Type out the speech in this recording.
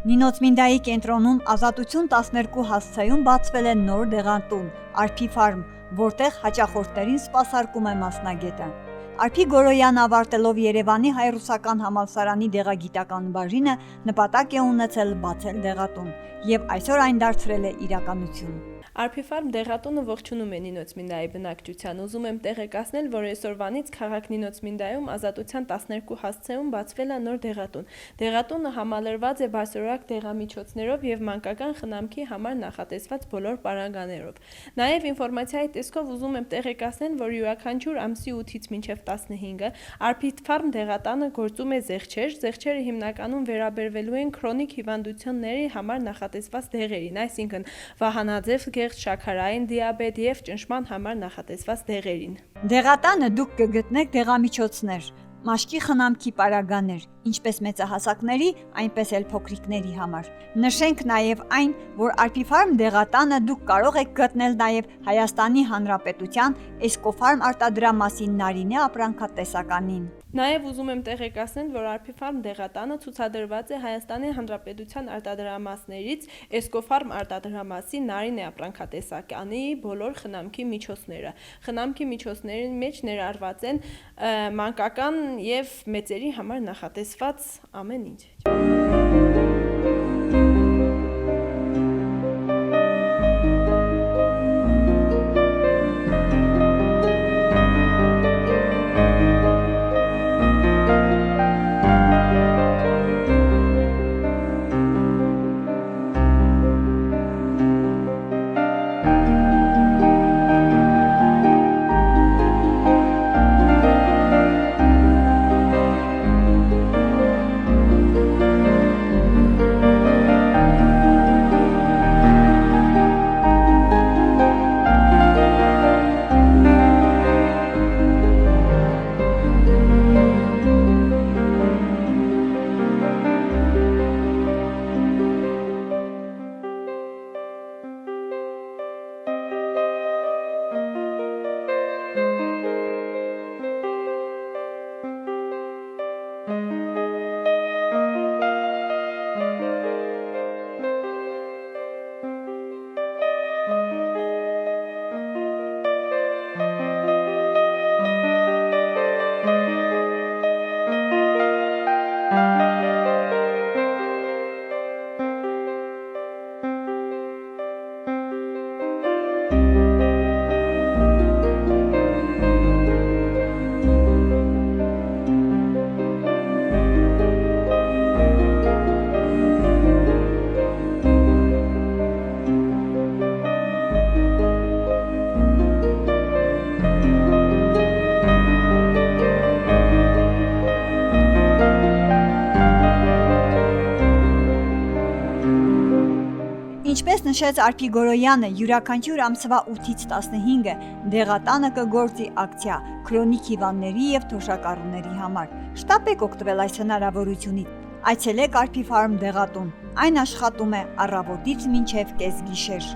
Նինոցմինդայի կենտրոնում Ազատություն 12 հասցեում բացվել է նոր դեղատուն Արփի Ֆարմ, որտեղ հաճախորդներին սպասարկում է մասնագետը։ Արփի Գորոյանը ավարտելով Երևանի հայ-ռուսական համալսարանի դեղագիտական բաժինը նպատակ է ունեցել բացել դեղատուն, եւ այսօր այն դարձրել է իրականություն։ Արփի Ֆարմ դեղատունը ողջունում է Նինոցմինդայի բնակչության, ուզում եմ տեղեկացնել, որ այսօրվանից քաղաք Նինոցմինդայում Ազատության 12 հասցեում բացվել է նոր դեղատուն։ Դեղատունը համալրված է բարձրորակ դեղամիջոցներով եւ մանկական խնամքի համար նախատեսված բոլոր պարագաներով։ Նաեւ ինֆորմացիայի տեսքով ուզում եմ տեղեկացնել, որ յուրաքանչյուր ամսի 8-ից մինչեւ 15-ը Արփի Ֆարմ դեղատանը գործում է զեղչեր։ Զեղչերը հիմնականում վերաբերվելու են քրոնիկ հիվանդությունների համար նախատեսված դեղերին, այսինքն վահանաձև շաքարային դիաբետ եւ ճնշման համար նախատեսված դեղերին։ Դեղատանը դուք կգտնեք դեղամիջոցներ, մաշկի խնամքի պարագաներ, ինչպես մեծահասակների, այնպես էլ փոքրիկների համար։ Նշենք նաև այն, որ Արփի Ֆարմ դեղատանը դուք կարող եք գտնել նաև Հայաստանի Հանրապետության Էսկոֆարմ արտադրամասին Նարինե ապրանքատեսականին։ Նաև ուզում եմ տեղեկացնել, որ Արփի Ֆարմ դեղատանը ցուցադրված է Հայաստանի Հանրապետության արտադրամասներից Էսկոֆարմ արտադրամասի Նարինե ապրանքատեսականի բոլոր խնամքի միջոցները։ Խնամքի միջոցների մեջ ներառված են մանկական եւ մեծերի համար նախատեսված ամեն ինչ։ Ինչպես նշեց Արփի Գորոյանը, յուրաքանչյուր ամսվա 8-ից 15-ը դեղատանը կգործի ակցիա քրոնիկ հիվանդների եւ թոշակառուների համար։ Շտապեք օգտվել այս հնարավորությունից։ Այցելեք Արփի Ֆարմ դեղատուն։ Այն աշխատում է առավոտից մինչև կեսգիշեր։